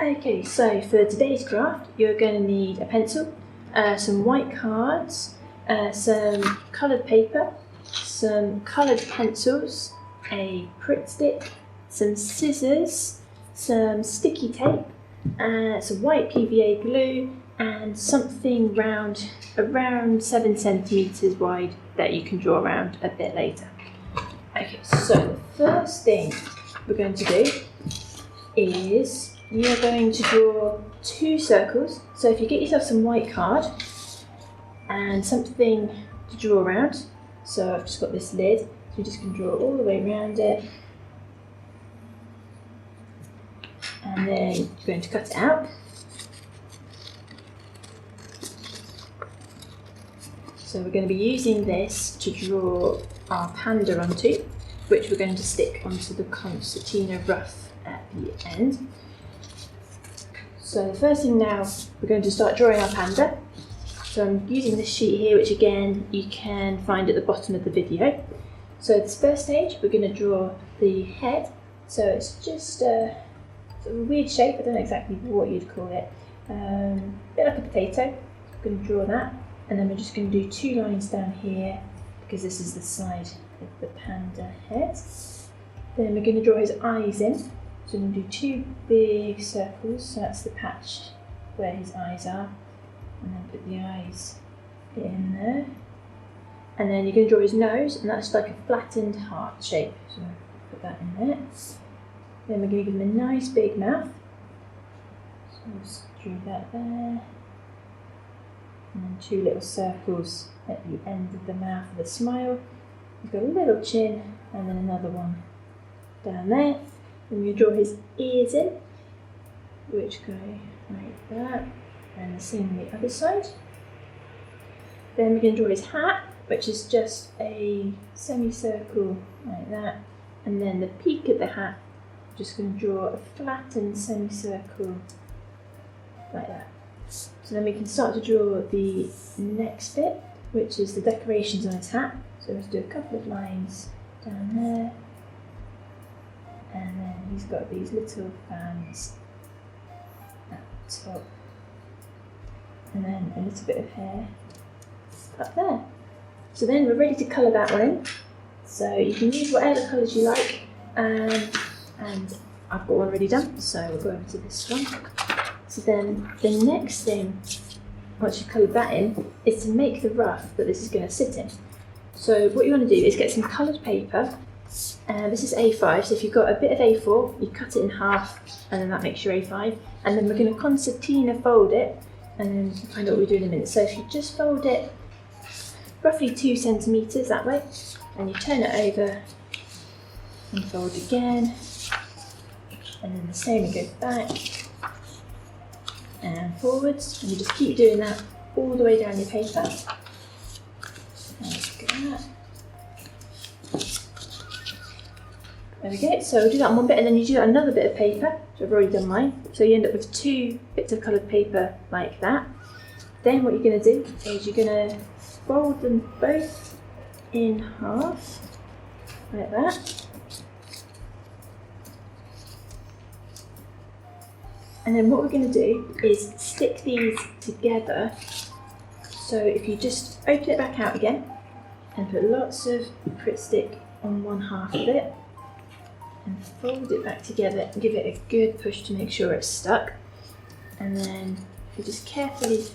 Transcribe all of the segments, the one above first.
Okay, so for today's craft, you're going to need a pencil, some white cards, some coloured paper, some coloured pencils, a Pritt stick, some scissors, some sticky tape, some white PVA glue, and something round, around 7 centimetres wide that you can draw around a bit later. Okay, so the first thing we're going to do is you're going to draw 2 circles. So if you get yourself some white card and something to draw around, so I've just got this lid, so you're just going to draw all the way around it, and then you're going to cut it out. So we're going to be using this to draw our panda onto, which we're going to stick onto the concertina ruff at the end. So the first thing now, we're going to start drawing our panda. So I'm using this sheet here, which again you can find at the bottom of the video. So this first stage, we're going to draw the head. So it's just a sort of weird shape, I don't know exactly what you'd call it. A bit like a potato. I'm going to draw that, and then we're just going to do 2 lines down here, because this is the side of the panda head. Then we're going to draw his eyes in. So we're going to do 2 big circles, so that's the patch where his eyes are, and then put the eyes in there. And then you're going to draw his nose, and that's like a flattened heart shape, so put that in there. Then we're going to give him a nice big mouth, so we'll just draw that there. And then 2 little circles at the end of the mouth with a smile. He's got a little chin, and then another one down there. Then we draw his ears in, which go like that, and the same on the other side. Then we're going to draw his hat, which is just a semicircle like that, and then the peak of the hat, just going to draw a flattened semicircle like that. So then we can start to draw the next bit, which is the decorations on his hat. So let's do a couple of lines down there. And then he's got these little fans at the top, and then a little bit of hair up there. So then we're ready to colour that one in. So you can use whatever colours you like, and I've got one already done, so we'll go over to this one. So then the next thing, once you've coloured that in, is to make the ruff that this is going to sit in. So what you want to do is get some coloured paper. This is A5, so if you've got a bit of A4, you cut it in half, and then that makes your A5. And then we're going to concertina fold it, and then we'll find out what we do in a minute. So if you just fold it roughly 2 centimetres that way, and you turn it over and fold again, and then the same, we go back and forwards, and you just keep doing that all the way down your paper. Like that. There we go, so we'll do that on one bit, and then you do another bit of paper, so I've already done mine. So you end up with 2 bits of coloured paper like that. Then what you're going to do is you're going to fold them both in half, like that. And then what we're going to do is stick these together. So if you just open it back out again, and put lots of Pritt stick on one half of it, and fold it back together and give it a good push to make sure it's stuck. And then you just carefully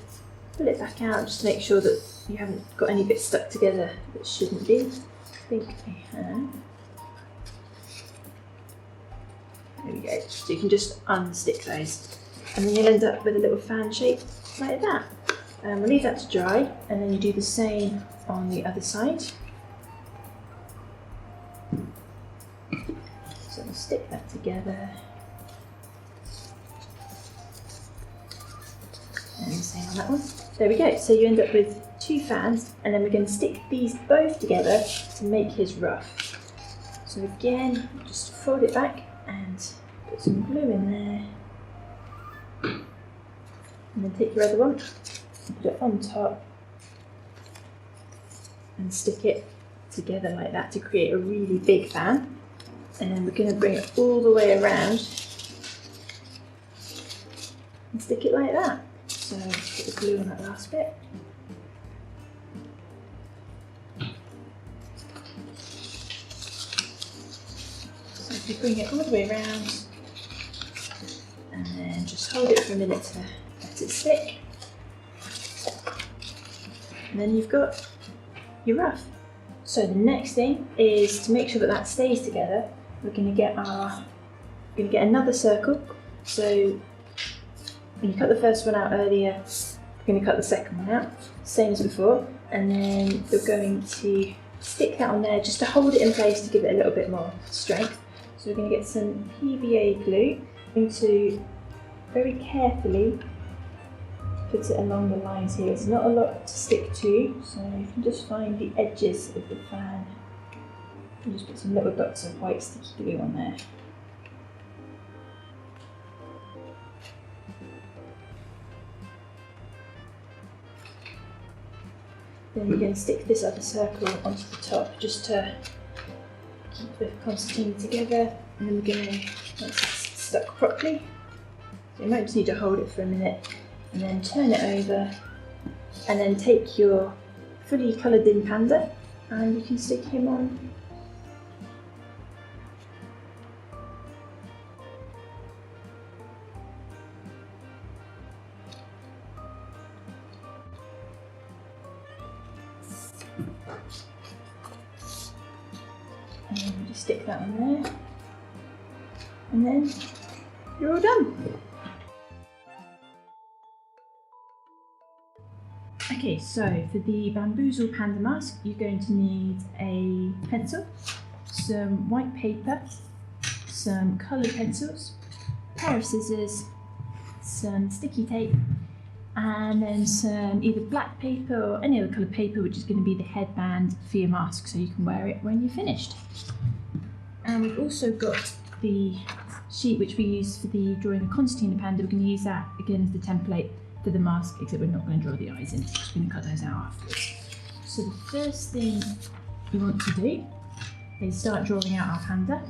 pull it back out just to make sure that you haven't got any bits stuck together that shouldn't be. I think I have. There we go. So you can just unstick those. And then you'll end up with a little fan shape like that. We'll leave that to dry, and then you do the same on the other side. So we'll stick that together, and the same on that one. There we go, so you end up with 2 fans, and then we're going to stick these both together to make his ruff. So again, just fold it back and put some glue in there, and then take your other one and put it on top and stick it together like that to create a really big fan. And then we're going to bring it all the way around and stick it like that. So put the glue on that last bit. So if you bring it all the way around and then just hold it for a minute to let it stick. And then you've got your ruff. So the next thing is to make sure that that stays together. We're going to get another circle. So when you cut the first one out earlier, we're going to cut the second one out, same as before, and then we're going to stick that on there just to hold it in place to give it a little bit more strength. So we're going to get some PVA glue. I'm going to very carefully put it along the lines here. There's not a lot to stick to, so you can just find the edges of the fan. You just put some little dots of white sticky glue on there. Then we're going to stick this other circle onto the top just to keep the concertina together, and then we're going to, once it's stuck properly, so you might just need to hold it for a minute and then turn it over, and then take your fully coloured in panda and you can stick him on. And just stick that on there, and then you're all done. Okay, so for the Bamboozle Panda mask, you're going to need a pencil, some white paper, some coloured pencils, a pair of scissors, some sticky tape, and then some either black paper or any other coloured paper, which is going to be the headband for your mask, so you can wear it when you're finished. And we've also got the sheet which we use for the drawing the concertina panda. We're going to use that again as the template for the mask, except we're not going to draw the eyes in, we're just going to cut those out afterwards. So the first thing we want to do is start drawing out our panda.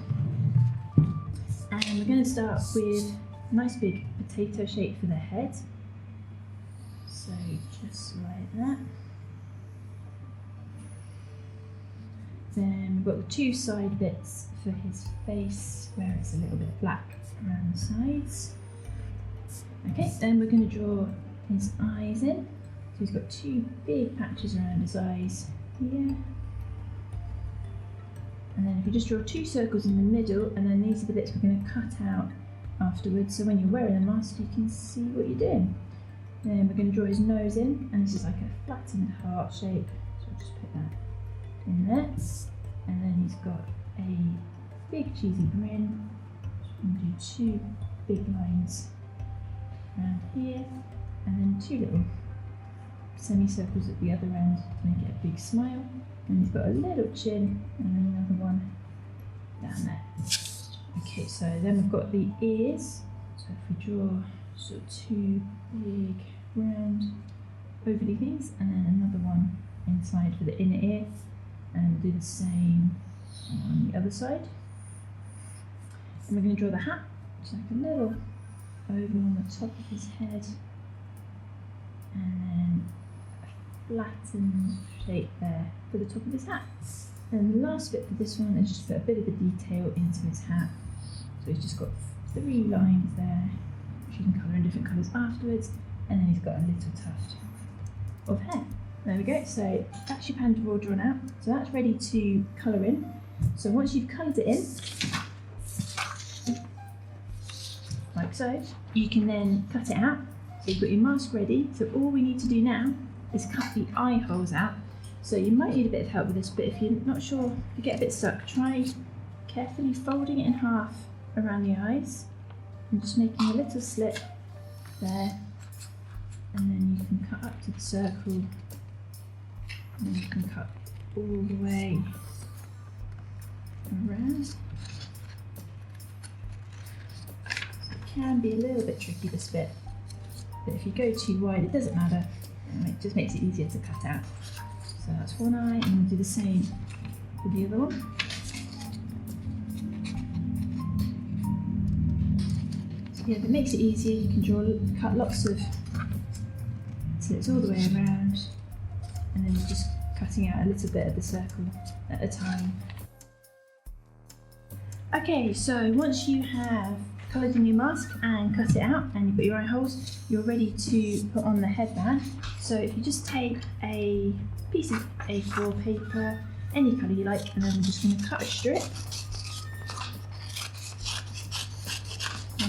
And we're going to start with a nice big potato shape for the head. So just like that. Then we've got the two side bits for his face, where it's a little bit black around the sides. Okay, then we're going to draw his eyes in. So he's got two big patches around his eyes here. And then if you just draw two circles in the middle, and then these are the bits we're going to cut out afterwards, so when you're wearing the mask you can see what you're doing. Then we're going to draw his nose in, and this is like a flattened heart shape, so I'll just put that in there. And then he's got a big cheesy grin. So I'm going to do two big lines around here, and then two little semicircles at the other end to make it a big smile. And he's got a little chin, and then another one down there. Okay, so then we've got the ears. So if we draw sort of two big round ovally things, and then another one inside for the inner ear, and we'll do the same on the other side. And we're going to draw the hat, which is like a little oval on the top of his head, and then a flattened shape there for the top of his hat. And the last bit for this one is just put a bit of the detail into his hat. So he's just got three lines there, which you can colour in different colours afterwards, and then he's got a little tuft of hair. There we go, so that's your panda all drawn out. So that's ready to colour in. So once you've coloured it in, like so, you can then cut it out. So you've got your mask ready. So all we need to do now is cut the eye holes out. So you might need a bit of help with this, but if you're not sure, if you get a bit stuck, try carefully folding it in half around the eyes and just making a little slit there. And then you can cut up to the circle, and then you can cut all the way around. So it can be a little bit tricky, this bit, but if you go too wide, it doesn't matter. It just makes it easier to cut out. So that's one eye, and we'll do the same with the other one. So Yeah, if it makes it easier, you can cut lots of slits all the way around, and then you're just cutting out a little bit of the circle at a time. Okay, so once you have coloured in your mask and cut it out and you put your eye holes, you're ready to put on the headband. So if you just take a piece of A4 paper, any colour you like, and then I'm just going to cut a strip.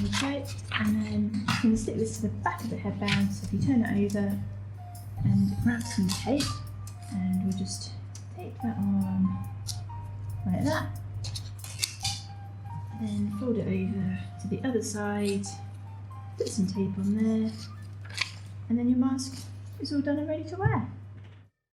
Okay, and then I'm going to stick this to the back of the headband, so if you turn it over and grab some tape, and we'll just tape that on like that. Then fold it over to the other side, put some tape on there, and then your mask is all done and ready to wear.